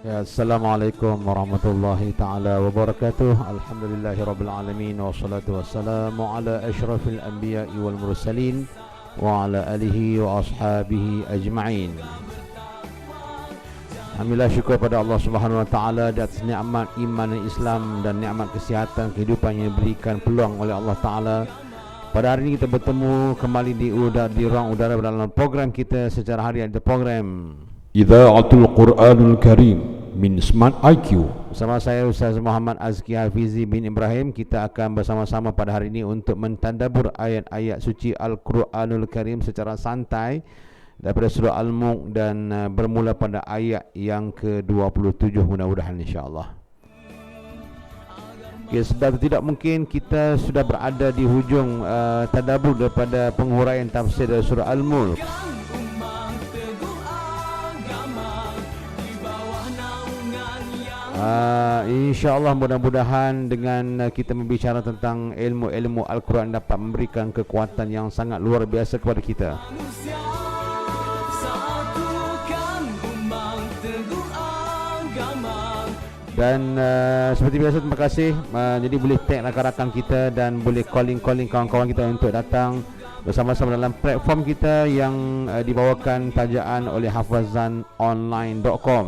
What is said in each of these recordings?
Ya, Assalamualaikum warahmatullahi taala wabarakatuh. Alhamdulillahirabbil alamin wassalatu wassalamu ala asyrafil anbiya'i wal mursalin wa ala alihi wa ashabihi ajma'in. Alhamdulillah, syukur pada Allah Subhanahu wa taala atas nikmat iman dan Islam dan nikmat kesihatan kehidupan yang diberikan peluang oleh Allah taala. Pada hari ini kita bertemu kembali di ruang udara dalam program kita secara harian, the program Idha'atul Quranul Karim min Smart IQ. Bersama saya Ustaz Muhammad Azki Hafizi bin Ibrahim. Kita akan bersama-sama pada hari ini untuk mentadabbur ayat-ayat suci Al-Quranul Karim secara santai daripada surah Al-Mulk dan bermula pada ayat yang ke-27 mudah-mudahan insya-Allah. Okay, sudah tidak mungkin kita sudah berada di hujung tadabbur daripada penghuraian tafsir dari surah Al-Mulk. InsyaAllah mudah-mudahan dengan kita membicara tentang ilmu-ilmu Al-Quran dapat memberikan kekuatan yang sangat luar biasa kepada kita. Dan seperti biasa, terima kasih. Jadi boleh tag rakan-rakan kita dan boleh calling kawan-kawan kita untuk datang bersama-sama dalam platform kita yang dibawakan tajaan oleh hafazanonline.com.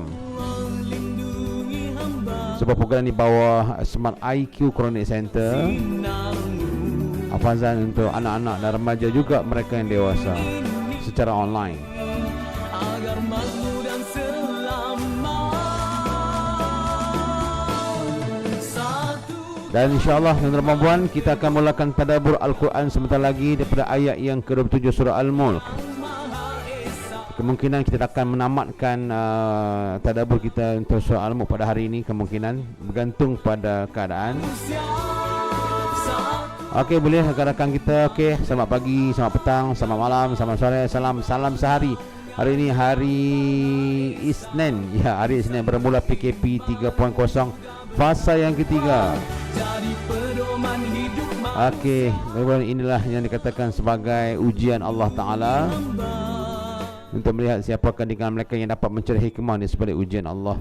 Sebuah program di bawah Smart IQ Chronic Center, hafazan untuk anak-anak dan remaja, juga mereka yang dewasa, secara online. Dan insyaAllah tuan-tuan dan puan, kita akan mulakan tadabbur Al-Quran sebentar lagi daripada ayat yang ke-27 surah Al-Mulk. Kemungkinan kita akan menamatkan tadabbur kita untuk surah Al-Mulk pada hari ini, kemungkinan bergantung pada keadaan. Okey, boleh rakan-rakan kita. Okey, selamat pagi, selamat petang, selamat malam, selamat sore, salam sehari. Hari ini hari Isnin. Ya, hari Isnin bermula PKP 3.0 fasa yang ketiga. Okey, inilah yang dikatakan sebagai ujian Allah Ta'ala untuk melihat siapakah di kalangan mereka yang dapat mencari hikmah di sebalik ujian Allah,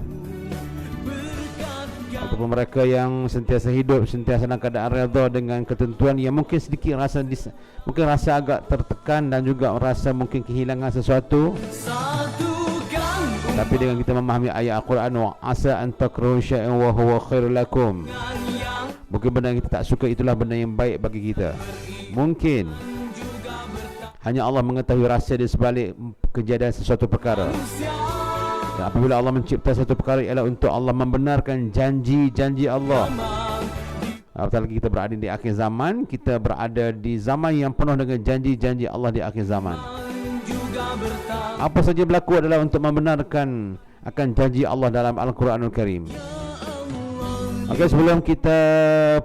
ataupun mereka yang sentiasa hidup, sentiasa dalam keadaan redha dengan ketentuan yang mungkin sedikit mungkin rasa agak tertekan dan juga rasa mungkin kehilangan sesuatu. Tapi dengan kita memahami ayat Al-Quran, wa asa an takrahu syai'an wa huwa khairul lakum, mungkin benda yang kita tak suka itulah benda yang baik bagi kita. Mungkin hanya Allah mengetahui rahsia di sebalik kejadian sesuatu perkara. Dan apabila Allah mencipta satu perkara ialah untuk Allah membenarkan janji-janji Allah. Apatah lagi kita berada di akhir zaman, kita berada di zaman yang penuh dengan janji-janji Allah di akhir zaman. Apa saja berlaku adalah untuk membenarkan akan janji Allah dalam Al-Quranul Karim. Okey, sebelum kita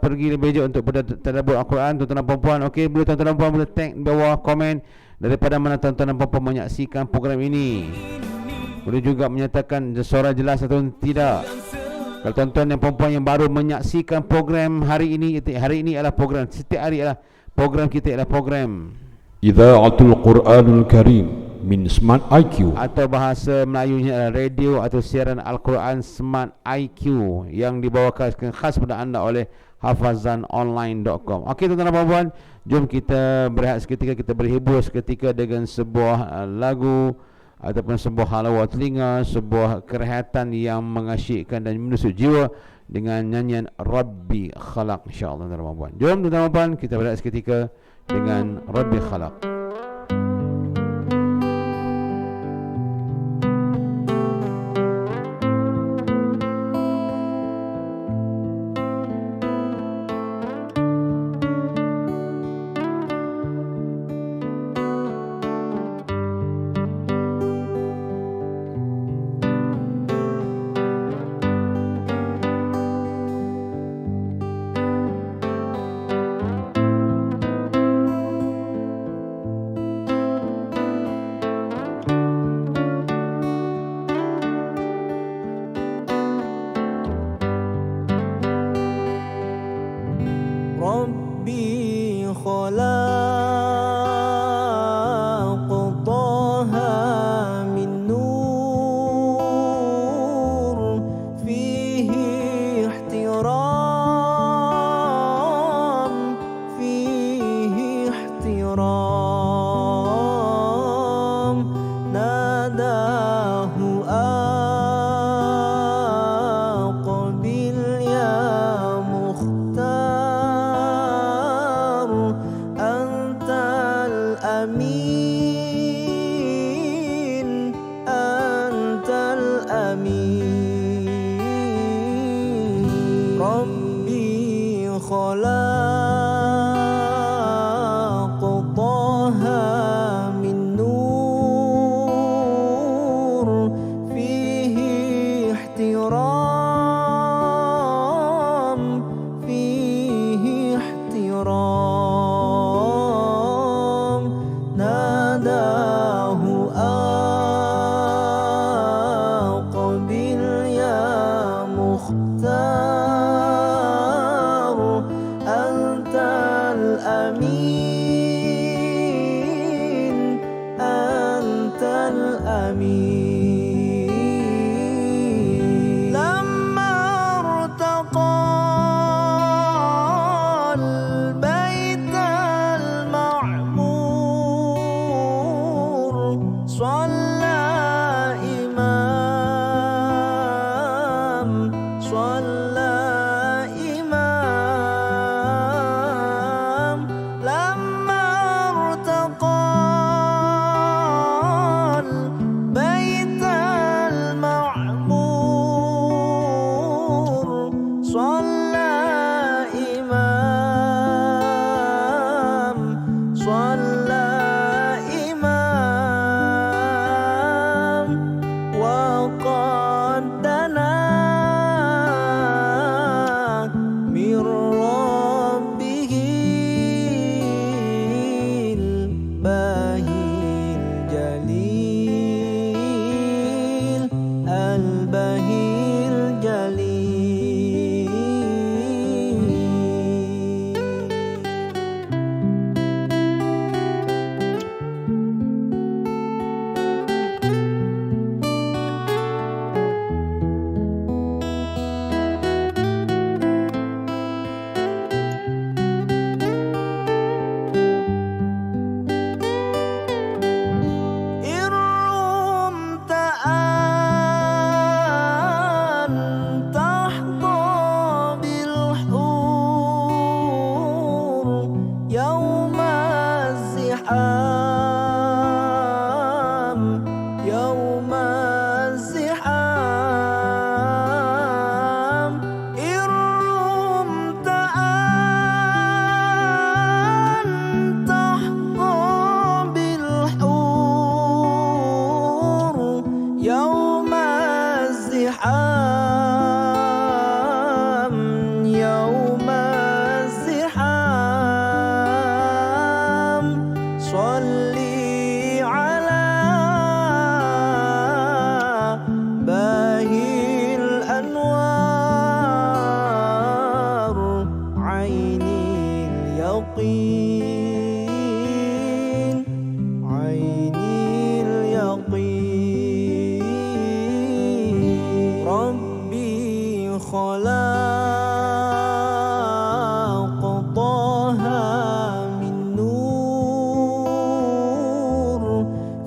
pergi lebih jauh untuk tadabbur Al-Quran, tuan-tuan dan puan-puan, okey, boleh tuan-tuan dan puan boleh tag di bawah komen daripada mana tuan-tuan dan puan-puan menyaksikan program ini. Boleh juga menyatakan suara jelas atau tidak. Kalau tuan-tuan dan puan-puan yang baru menyaksikan program hari ini adalah program setiap hari adalah program kita adalah program Idha'atul Quranul Karim min Smart IQ, atau bahasa Melayunya adalah radio atau siaran Al-Quran Smart IQ yang dibawakan khas kepada anda oleh hafazanonline.com. Okey tuan-tuan dan puan-puan, jom kita berehat seketika, kita berhibur seketika dengan sebuah lagu ataupun sebuah halawat telinga, sebuah kerehatan yang mengasyikkan dan menusuk jiwa dengan nyanyian Rabbi Khalaq, insya-Allah tuan-tuan dan puan-puan. Jom tuan-tuan dan puan-puan, kita berehat seketika dengan Rabbi Khalaq. خلق طه من نور فيه احترام فيه احترام ناداه أقبل يا مختار أنت الأمين أنت الأمين لما ارتقى البيت المعمور صلى إمام صلى إمام لما ارتقى البيت المعمور صلى إمام صلى إمام وقد دنا من ربه البهي الجليل البهي الجليل إن رمت أن تحظى بالحور يوم الزحام يوم الزحام إن رمت أن تحظى بالحور يوم الزحام يوم الزحام صلي على باهي الأنوار عيني اليقين عيني اليقين ربي خلق طه من نور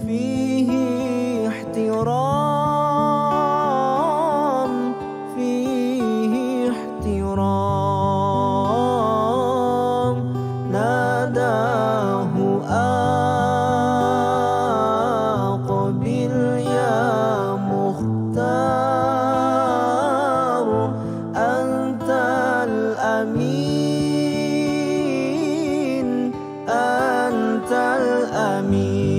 فيه احترام فيه احترام ناداه أقبل يا مختار أنت الأمين أنت الأمين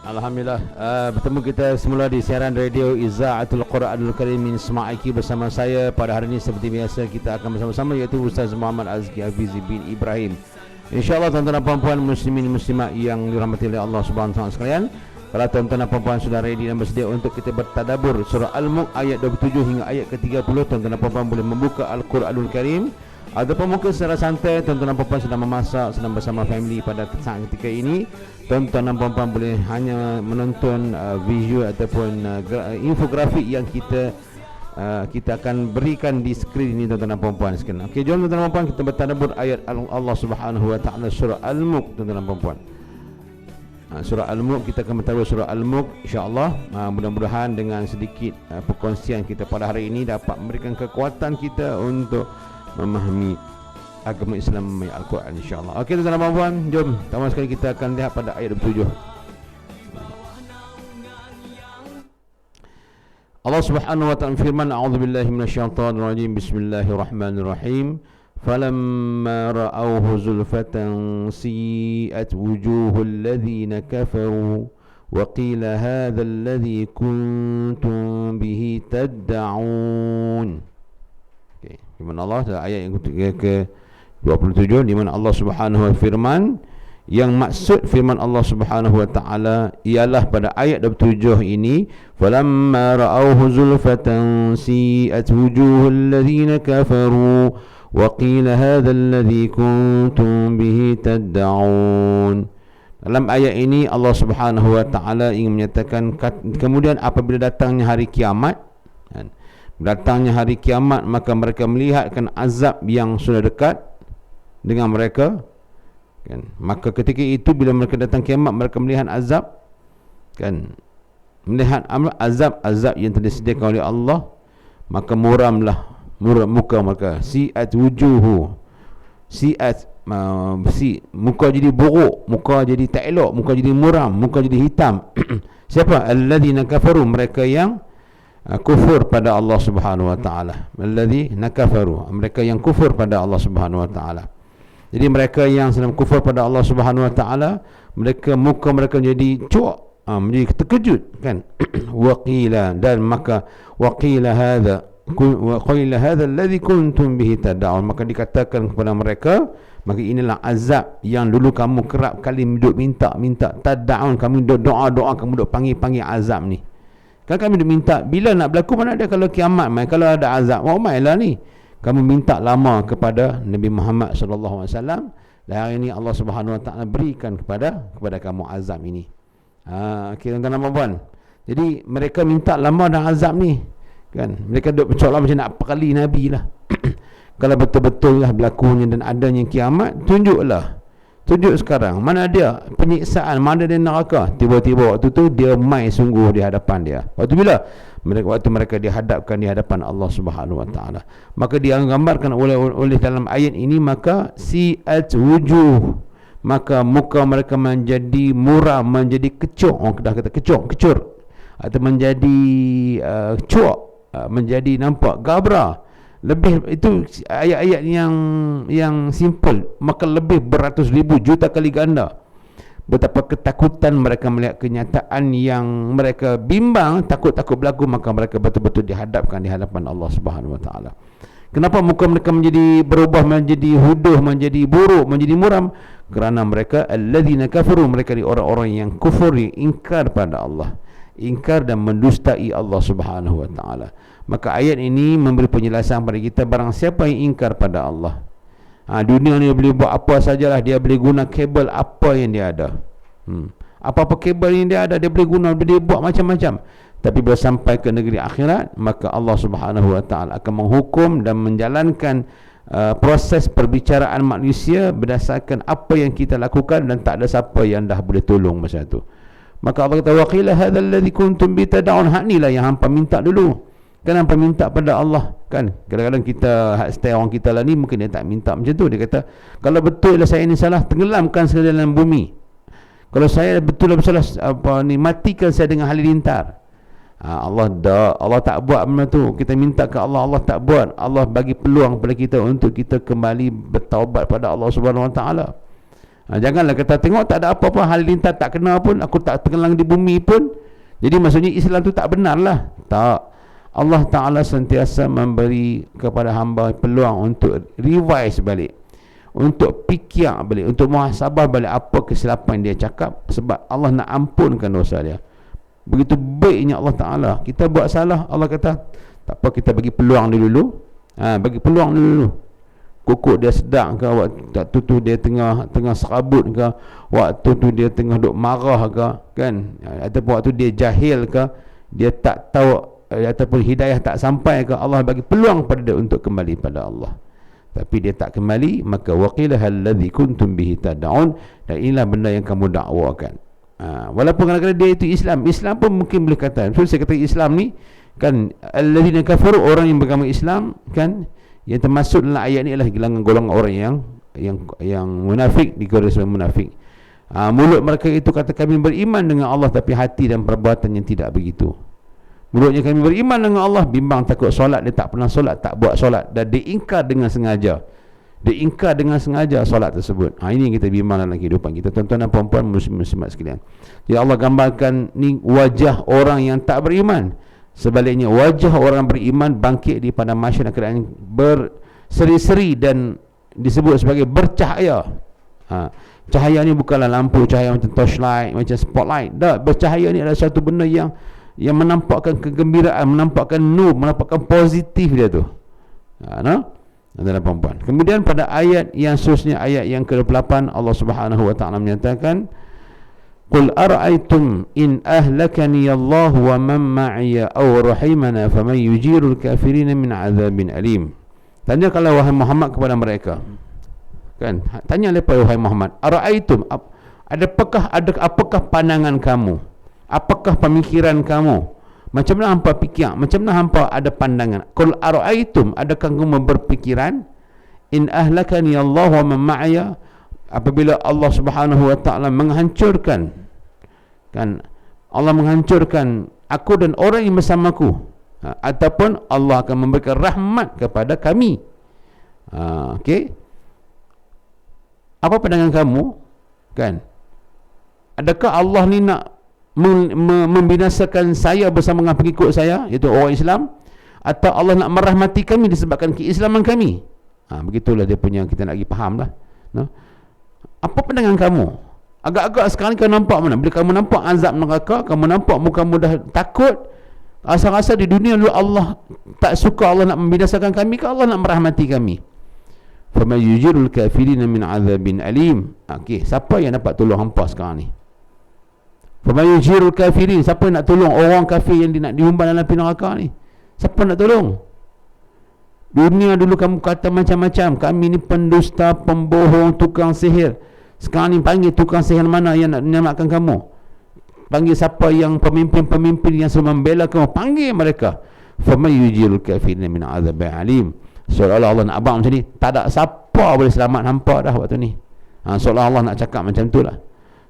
Alhamdulillah, bertemu kita semula di siaran radio Izaatul Quranul Karim min Semaiki bersama saya. Pada hari ini seperti biasa kita akan bersama-sama, iaitu Ustaz Muhammad Azki Hafizi bin Ibrahim. InsyaAllah tuan-tuan dan puan-puan muslimin muslimat yang dirahmati oleh Allah Subhanahu wa taala sekalian, kalau tuan-tuan dan puan-puan sudah ready dan bersedia untuk kita bertadabbur surah Al-Mulk ayat 27 hingga ayat ke-30, tuan-tuan dan puan-puan boleh membuka Al-Quranul Karim ataupun mungkin secara santai tuan-tuan dan puan-puan sedang memasak, sedang bersama family pada saat ketika ini. Tuan-tuan dan puan-puan boleh hanya menonton visual ataupun infografik yang kita akan berikan di skrin ini, tuan-tuan dan puan-puan sekalian. Okey, jom tuan-tuan dan puan-puan kita bertadabbur ayat Allah Subhanahu wa taala surah Al-Mulk, tuan-tuan dan puan-puan. Surah Al-Mulk, kita akan bertajuk surah Al-Mulk insya-Allah. Mudah-mudahan dengan sedikit perkongsian kita pada hari ini dapat memberikan kekuatan kita untuk memahami agama Islam melalui Al-Quran insya-Allah. Okey tuan-tuan dan puan, jom pertama sekali kita akan lihat pada ayat 27. Allah Subhanahu wa ta'ala firman, a'udzubillahi minasyaitonir rajim, bismillahirrahmanirrahim. فَلَمَّا رَأَوْهُ زُلْفَةً سِيئَتْ وُجُوهُ الَّذِينَ كَفَرُوا وَقِيلَ هَذَا الَّذِي كُنْتُمْ بِهِ تَدَّعُونَ. Okay. Di mana Allah, ayat yang ke-27, di mana Allah Subhanahu wa firman, yang maksud firman Allah Subhanahu wa taala ialah pada ayat 27 ini, falamma ra'awhu zulfatan si'at wujuhul ladzina kafaru wa qila hadzal ladzi kuntum bihi tad'un. Dalam ayat ini Allah Subhanahu wa taala ingin menyatakan, kemudian apabila datangnya hari kiamat, maka mereka melihatkan azab yang sudah dekat dengan mereka. Maka ketika itu bila mereka datang kiamat, mereka melihat azab, melihat azab yang telah disediakan oleh Allah, maka muram muka mereka. Si'at wujuhu, muka jadi buruk, muka jadi tak elok, muka jadi muram, muka jadi hitam. Siapa? Alladzina kafaru, mereka yang kufur pada Allah Subhanahu wa taala. Alladzina kafaru, mereka yang kufur pada Allah Subhanahu wa taala. Jadi mereka yang sedang kufur pada Allah Subhanahu wa taala, muka mereka menjadi cuak, menjadi terkejut kan. Waqila, dan maka waqila hadza alladhi kuntum bihi tad'un, maka dikatakan kepada mereka, maka inilah azab yang dulu kamu kerap kali duk minta tad'un, kamu duk doa, kamu duk panggil azab ni. Kan kami duk minta, bila nak berlaku, mana ada kalau kiamat mai, kalau ada azab, mailah ni. Kamu minta lama kepada Nabi Muhammad sallallahu alaihi wasallam, dan hari ini Allah Subhanahu wa taala berikan kepada kamu azab ini. Kira tuan-tuan dan puan. Jadi mereka minta lama dah azab ni. Kan? Mereka duk bercakap macam nak perkali Nabi lah. Kalau betul-betul lah berlakunya dan adanya kiamat, tunjuk sekarang. Mana dia penyiksaan, mana dia neraka. Tiba-tiba waktu tu dia mai sungguh di hadapan dia. Waktu mereka dihadapkan di hadapan Allah Subhanahu wa taala. Maka dia gambarkan oleh dalam ayat ini, maka si'at wujuh, maka muka mereka menjadi muram, menjadi kecoh. Orang dah kata kecur, atau menjadi cuak, menjadi nampak gabra. Lebih itu ayat-ayat yang simple, maka lebih beratus ribu juta kali ganda. Betapa ketakutan mereka melihat kenyataan yang mereka bimbang, takut berlaku, maka mereka betul-betul dihadapkan di hadapan Allah Subhanahu wa taala. Kenapa muka mereka menjadi berubah, menjadi huduh, menjadi buruk, menjadi muram? Kerana mereka alladzina kafaru, mereka ni orang-orang yang kufur, yang ingkar pada Allah, ingkar dan mendustai Allah Subhanahu wa taala. Maka ayat ini memberi penjelasan pada kita, barang siapa yang ingkar pada Allah, dunia ni dia boleh buat apa sajalah, dia boleh guna kabel apa yang dia ada, apa-apa kabel yang dia ada dia boleh guna, dia buat macam-macam. Tapi bila sampai ke negeri akhirat, maka Allah Subhanahu wa taala akan menghukum dan menjalankan proses perbicaraan manusia berdasarkan apa yang kita lakukan, dan tak ada siapa yang dah boleh tolong masa tu. Maka Allah kata, waqila hadzal ladzi kuntum bi tad'un, hak inilah yang hampa minta dulu. Kan hampa minta pada Allah kan. Kadang-kadang kita style orang kita lah ni, mungkin dia tak minta macam tu. Dia kata, kalau betul lah saya ni salah, tenggelamkan saya dalam bumi. Kalau saya betul lah salah, matikan saya dengan halilintar. Allah tak buat benda tu. Kita minta ke Allah, Allah tak buat. Allah bagi peluang kepada kita untuk kita kembali bertaubat pada Allah Subhanahu wa taala. Janganlah kata, tengok tak ada apa-apa, halilintar tak kena pun, aku tak tenggelam di bumi pun, jadi maksudnya Islam tu tak benar lah. Tak. Allah Ta'ala sentiasa memberi kepada hamba peluang untuk revise balik, untuk fikir balik, untuk muhasabah balik apa kesilapan dia cakap, sebab Allah nak ampunkan dosa dia. Begitu baiknya Allah Ta'ala. Kita buat salah, Allah kata tak apa, kita bagi peluang dia dulu. Bagi peluang dia dulu. Kukuk dia sedang ke, waktu tu dia tengah serabut ke, waktu tu dia tengah duk marah ke, kan, ataupun waktu dia jahil ke, dia tak tahu, ataupun hidayah tak sampai ke, Allah bagi peluang pada dia untuk kembali pada Allah. Tapi dia tak kembali, maka waqila alladzi kuntum bihi tad'un, dan inilah benda yang kamu dakwakan. Walaupun kadang-kadang dia itu Islam pun mungkin boleh kata. So saya kata Islam ni kan, alladzina kafaru, orang yang beragama Islam kan, yang termasuk dalam ayat ni adalah golongan orang yang munafik, dikira sebagai munafik. Mulut mereka itu kata kami beriman dengan Allah, tapi hati dan perbuatan yang tidak begitu. Mulutnya kami beriman dengan Allah, bimbang takut solat, dia tak pernah solat, tak buat solat, dan dia ingkar dengan sengaja. Solat tersebut. Ini yang kita bimbang dalam kehidupan kita, tuan-tuan dan puan-puan, muslimat sekalian. Jadi Allah gambarkan ni wajah orang yang tak beriman. Sebaliknya wajah orang beriman bangkit di pada mahsyar keadaan berseri-seri dan disebut sebagai bercahaya. Cahaya ni bukanlah lampu cahaya macam torchlight, macam spotlight. Tak, bercahaya ni adalah satu benda yang menampakkan kegembiraan, menampakkan nur, menampakkan positif dia tu. Adalah perempuan. Kemudian pada ayat yang seterusnya, ayat yang ke-28, Allah Subhanahu wa taala menyatakan, "Qul ara'aytum in ahlakani Allah wa man ma'iya aw rahimana faman yujirul kafirin min 'adzabin alim." Tanya kalau wahai Muhammad kepada mereka. Kan? Tanya lepas wahai Muhammad, ara'aytum, apakah pandangan kamu? Apakah pemikiran kamu? Macam mana hampa fikir? Macam mana hampa ada pandangan? Qul ara'aytum, adakah kamu berfikiran in ahlakani Allah wa man ma'aya, apabila Allah Subhanahu wa taala menghancurkan, kan, Allah menghancurkan aku dan orang yang bersamaku, ataupun Allah akan memberikan rahmat kepada kami. Okey, apa pandangan kamu? Kan, adakah Allah ni nak membinasakan saya bersama dengan pengikut saya, iaitu orang Islam, atau Allah nak merahmati kami disebabkan keislaman kami? Begitulah dia punya, kita nak pergi faham lah. Apa pandangan kamu? Agak-agak sekarang kau nampak mana? Bila kamu nampak azab neraka, kamu nampak muka kamu dah takut, rasa-rasa di dunia dulu Allah tak suka, Allah nak membinasakan kami ke Allah nak merahmati kami? Faman yujirul kafirin min 'adzabin alim. Okey, siapa yang dapat tolong hampa sekarang ni? Faman yujirul kafirin, siapa nak tolong orang kafir yang nak diumbar dalam api neraka ni? Siapa nak tolong? Dunia dulu kamu kata macam-macam, kami ni pendusta, pembohong, tukang sihir. Sekarang ni panggil tukang sihir mana yang nak menyelamatkan kamu? Panggil siapa yang pemimpin-pemimpin yang selalu membela kamu, panggil mereka. Faman yujirul kafirin min 'adzabin alim. Seolah-olah Allah nak abang macam ni, tak ada siapa boleh selamat hampa dah waktu ni. Seolah Allah nak cakap macam tu lah.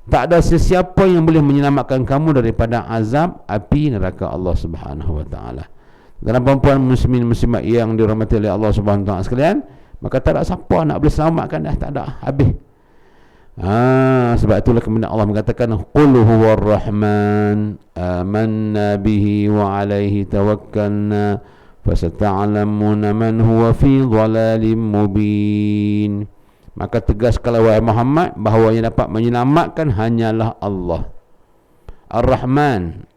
Tak ada sesiapa yang boleh menyelamatkan kamu daripada azab api neraka Allah Subhanahu wa taala. Dan perempuan muslimin muslimat yang dirahmati oleh Allah Subhanahu wa taala sekalian, maka tak ada siapa nak boleh selamatkan dah, tak ada, habis. Sebab itulah kemudian Allah mengatakan, qul huwar rahman amanna bihi wa alaihi tawakkalna fasata'lamuna man huwa fi dhalalin mubin. Maka tegaskanlah wahai Muhammad bahawa yang dapat menyelamatkan hanyalah Allah Ar-Rahman.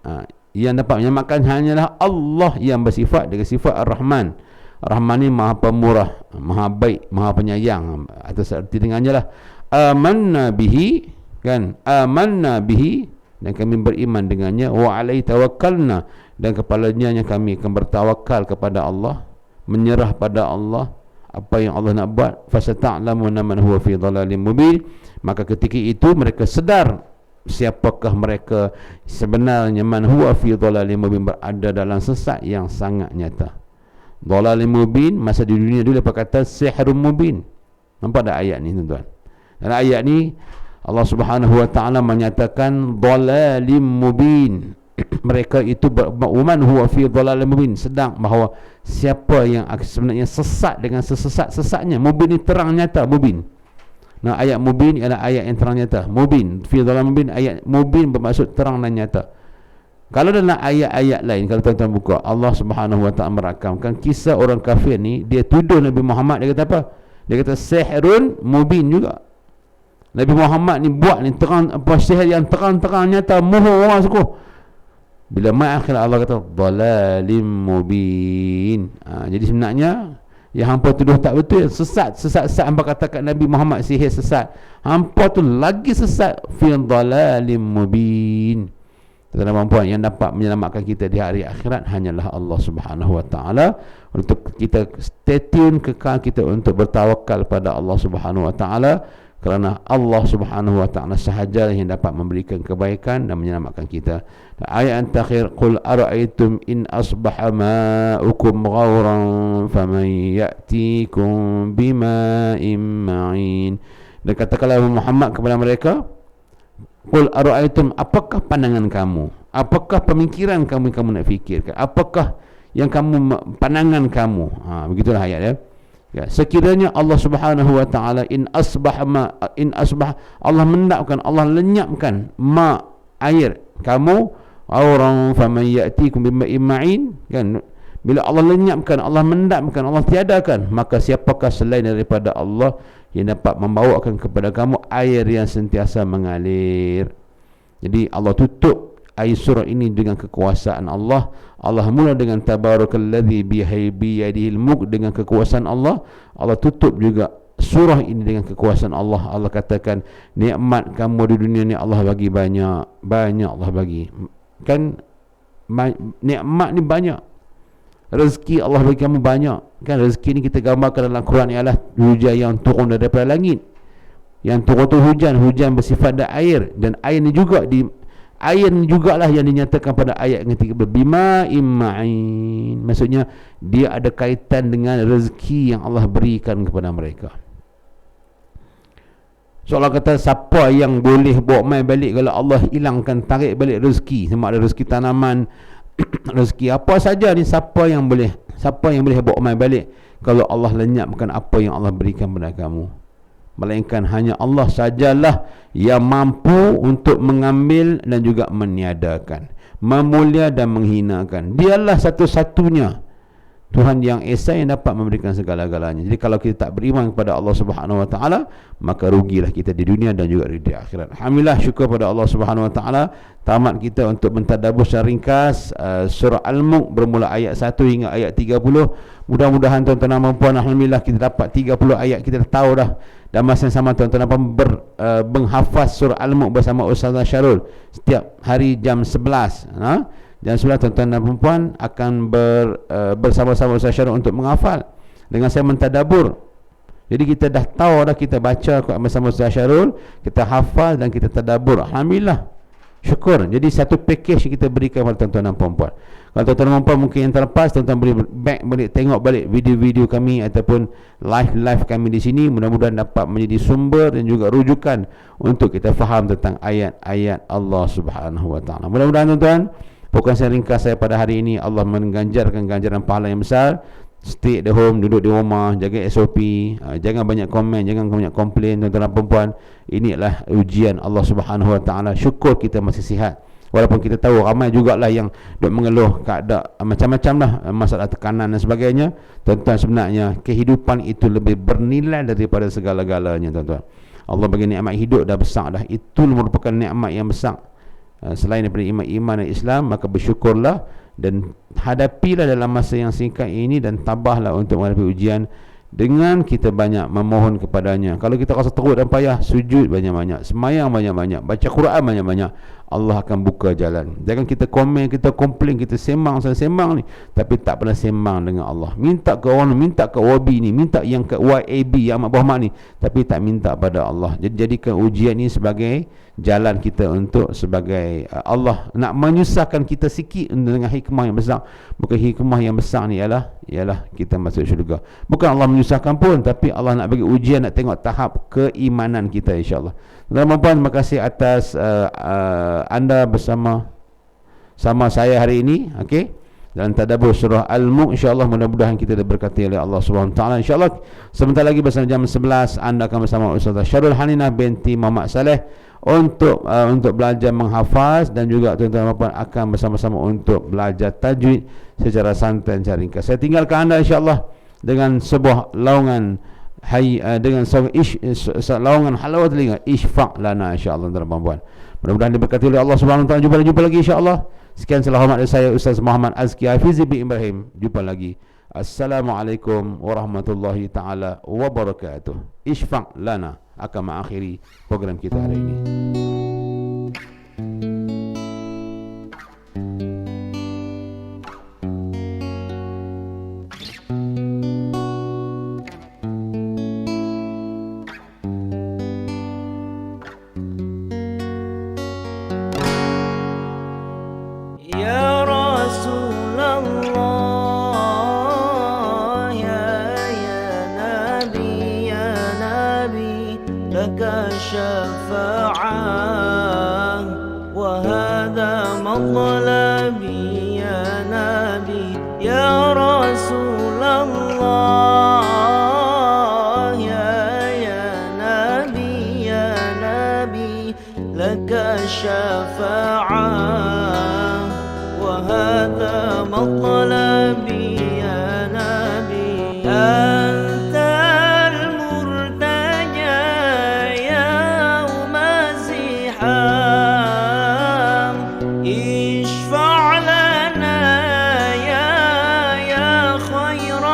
Yang dapat menyelamatkan hanyalah Allah yang bersifat dengan sifat Ar-Rahman. Ar-Rahman ni maha pemurah, maha baik, maha penyayang. Atas arti dengannya lah amanna bihi, kan, amanna bihi, dan kami beriman dengannya, wa alaihi tawakkalna, dan kepadanya yang kami akan bertawakal kepada Allah, menyerah pada Allah. Apa yang Allah nak buat, fasata'lamuna man huwa fi dhalalin mubin. Maka ketika itu mereka sedar siapakah mereka sebenarnya, man huwa fi dhalalin mubin, berada dalam sesat yang sangat nyata. Dhalalin mubin, masa di dunia dulu apa kata sihrun mubin. Nampak tak ayat ni tuan-tuan? Dalam ayat ni Allah Subhanahu wa taala menyatakan dhalalim mubin. Mereka itu man huwa fi dhalalin mubin, sedang bahawa siapa yang sebenarnya sesat dengan sesat-sesatnya. Mubin ni terang nyata, mubin. Nah, ayat mubin ialah ayat yang terang nyata. Mubin fi dhalalin mubin, ayat mubin bermaksud terang dan nyata. Kalau dalam ayat-ayat lain, kalau tuan-tuan buka, Allah Subhanahu wa taala merakamkan kisah orang kafir ni, dia tuduh Nabi Muhammad, dia kata apa? Dia kata sihrun mubin juga. Nabi Muhammad ni buat ni terang, apa, sihir yang terang-terang nyata, mohon orang suku. Bila mai akhir Allah kata dhalalim mubin. Jadi sebenarnya yang hampa tuduh tak betul, sesat hampa katakan Nabi Muhammad sihir sesat, hampa tu lagi sesat, fi dhalalim mubin. Tuan-tuan dan puan, yang dapat menyelamatkan kita di hari akhirat hanyalah Allah Subhanahu wa taala. Untuk kita stay tune, kekal kita untuk bertawakal pada Allah Subhanahu wa taala. kerana Allah Subhanahu wa taala sahaja yang dapat memberikan kebaikan dan menyelamatkan kita. Dan ayat yang terakhir, qul ara'aytum in asbaha ma'ukum ghauran faman ya'tikum bima'in ma'in. Dan katakanlah Muhammad kepada mereka, qul ara'aytum, apakah pandangan kamu, apakah pemikiran kamu yang kamu nak fikirkan, apakah yang kamu, pandangan kamu, begitulah ayat dia. Ya, sekiranya Allah Subhanahu wa taala in asbah Allah mendapkan, Allah lenyapkan air kamu, orang faman ya'tikum bima'in ma'in, kan, bila Allah lenyapkan, Allah mendapkan, Allah tiadakan, maka siapakah selain daripada Allah yang dapat membawakan kepada kamu air yang sentiasa mengalir. Jadi Allah tutup ayat surah ini dengan kekuasaan Allah. Allah mula dengan tabarakalladzi biyadihil mulk, dengan kekuasaan Allah. Allah tutup juga surah ini dengan kekuasaan Allah. Allah katakan, nikmat kamu di dunia ni Allah bagi banyak, banyak Allah bagi. Kan nikmat ni banyak. Rezeki Allah bagi kamu banyak. Kan rezeki ni kita gambarkan dalam Quran ialah hujan yang turun daripada langit. Yang turun tu hujan bersifat air, dan air ni juga air ni jugalah yang dinyatakan pada ayat yang ketiga, bima'in ma'in. Maksudnya dia ada kaitan dengan rezeki yang Allah berikan kepada mereka. Seolah kata, siapa yang boleh bawa mai balik kalau Allah hilangkan, tarik balik rezeki, sama ada rezeki tanaman, rezeki apa saja ni, siapa yang boleh bawa mai balik kalau Allah lenyapkan apa yang Allah berikan kepada kamu? Melainkan hanya Allah sajalah yang mampu untuk mengambil dan juga meniadakan, memulia dan menghinakan. Dialah satu-satunya Tuhan yang esa yang dapat memberikan segala-galanya. Jadi kalau kita tak beriman kepada Allah Subhanahu wa taala, maka rugilah kita di dunia dan juga di akhirat. Alhamdulillah, syukur pada Allah Subhanahu wa taala, tamat kita untuk mentadabbur secara ringkas surah Al-Mulk bermula ayat 1 hingga ayat 30. Mudah-mudahan tuan-tuan dan puan, alhamdulillah kita dapat 30 ayat, kita dah tahu dah. Dan masa yang sama tuan-tuan dan puan menghafaz surah Al-Mulk bersama Ustaz Syarul setiap hari jam 11. Jam 11 tuan-tuan dan puan akan bersama-sama Ustaz Syarul untuk menghafal dengan saya mentadabbur. Jadi kita dah tahu dah, kita baca bersama Ustaz Syarul, kita hafal dan kita tadabbur. Alhamdulillah, syukur. Jadi satu package kita berikan kepada tuan-tuan dan puan-puan. Kalau tuan-tuan dan puan mungkin yang terlepas, tuan-tuan boleh tengok balik video-video kami ataupun live kami di sini. Mudah-mudahan dapat menjadi sumber dan juga rujukan untuk kita faham tentang ayat-ayat Allah Subhanahu wa taala. Mudah-mudahan tuan-tuan, bukan saya ringkas saya pada hari ini, Allah mengganjarkan ganjaran pahala yang besar. Stay at the home, duduk di rumah, jaga SOP, jangan banyak komen, jangan banyak komplain tuan-tuan dan puan-puan. Inilah ujian Allah Subhanahu wa taala. Syukur kita masih sihat. Walaupun kita tahu ramai jugalah yang duk mengeluh keadaan macam-macam lah, masalah tekanan dan sebagainya. Tuan-tuan, sebenarnya kehidupan itu lebih bernilai daripada segala-galanya tuan-tuan. Allah bagi nikmat hidup dah besar dah. Itu merupakan nikmat yang besar. Selain daripada iman dan Islam, maka bersyukurlah dan hadapilah dalam masa yang singkat ini, dan tabahlah untuk menghadapi ujian dengan kita banyak memohon kepadanya. Kalau kita rasa teruk dan payah, sujud banyak-banyak, semayang banyak-banyak, baca Quran banyak-banyak, Allah akan buka jalan. Jangan kita komen, kita komplain, kita sembang ni, tapi tak pernah sembang dengan Allah. Minta ke orang, minta ke wabi ni, minta yang ke YAB, yang Ahmad Bahmat ni, tapi tak minta pada Allah. Jadi jadikan ujian ni sebagai jalan kita untuk sebagai Allah nak menyusahkan kita sikit dengan hikmah yang besar. Bukan hikmah yang besar ni ialah kita masuk syurga. Bukan Allah menyusahkan pun, tapi Allah nak bagi ujian, nak tengok tahap keimanan kita, insya-Allah. Tuan-tuan, terima kasih atas anda bersama saya hari ini, okey, dalam tadabbur surah Al-Mulk. Insya-Allah mudah-mudahan kita diberkati oleh Allah Subhanahu taala. Insya-Allah sebentar lagi bersama jam 11 anda akan bersama Ustaz Syarul Haninah binti Muhammad Saleh untuk belajar menghafaz, dan juga tuan-tuan dan puan akan bersama-sama untuk belajar tajwid secara santai dan secara ringkas. Saya tinggalkan anda insya-Allah dengan sebuah laungan dengan laungan halawat telinga, Ishfaq lana, insya-Allah tuan-tuan dan puan. Mudah-mudahan diberkati oleh Allah Subhanahu taala. Jumpa lagi insya-Allah. Sekian salam hormat dari saya Ustaz Muhammad Azki Hafizi bin Ibrahim. Jumpa lagi. Assalamualaikum warahmatullahi taala wabarakatuh. Ishfaq lana akan mengakhiri program kita hari ini. لك الشفاعة وهذا مطلبي يا نبي يا رسول الله يا نبي لك الشفاعة وهذا مطلبي يا نبي أنت المرتجى يوم الزحام اشفع لنا يا خير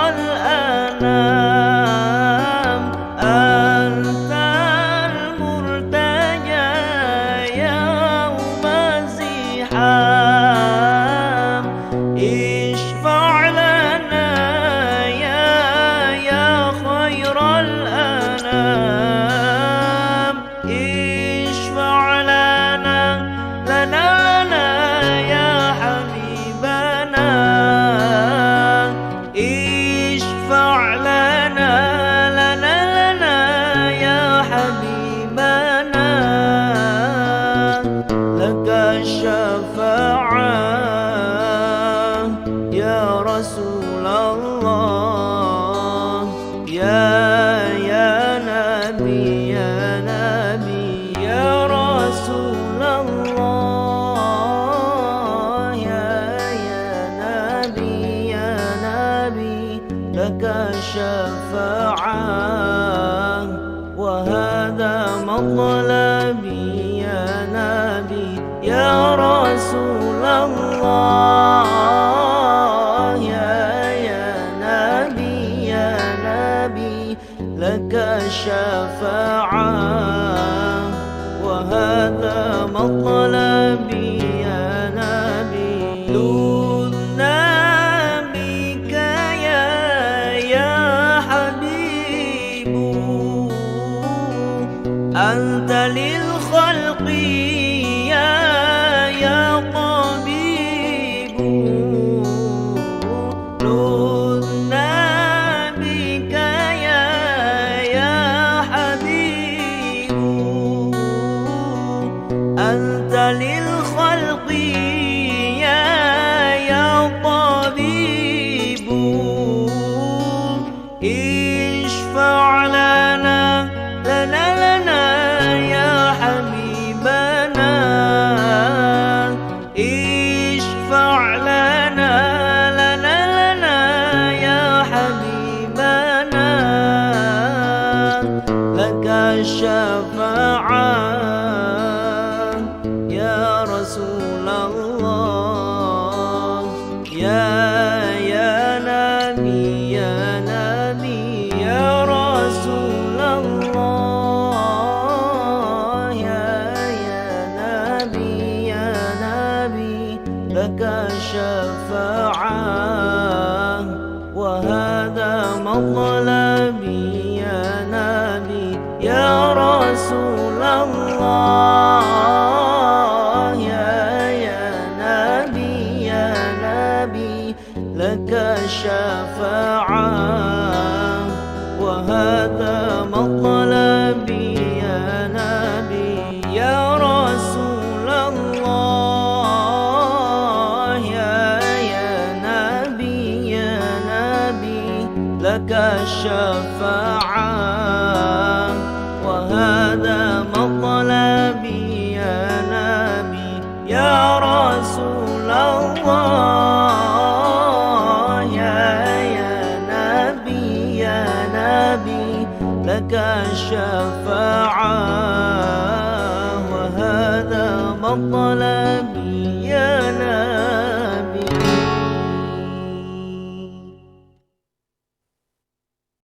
الأنام أنت المرتجى يوم الزحام اشفع لنا يا خير الأنام اشفع لنا يا حبيبنا اشفع لنا يا حبيبنا لك الشفاعة يا رسول الله يا نبي يا رسول الله يا نبي لك الشفاعة وهذا مطلبي يا نبي يا رسول الله يا نبي لك الشفاعة وهذا مطلبي يا نبي لذنا بك يا حبيب أنت للخلق يا طبيب لذنا بك يا حبيب أنت للخلق يا طبيب اشفع لنا يا حبيبنا اشفع لنا يا حبيبنا لك الشفاعة يا رسول الله يا نبي يا رسول الله يا نبي لك الشفاعة وهذا مطلبي يا نبي يا رسول الله يا نبي لك الشفاعة وهذا مطلبي يا نبي يا رسول الله يا نبي لك الشفاعة وهذا مطلبي يا نبي يا رسول الله يا نبي لك الشفاعة وهذا مطلبي يا نبي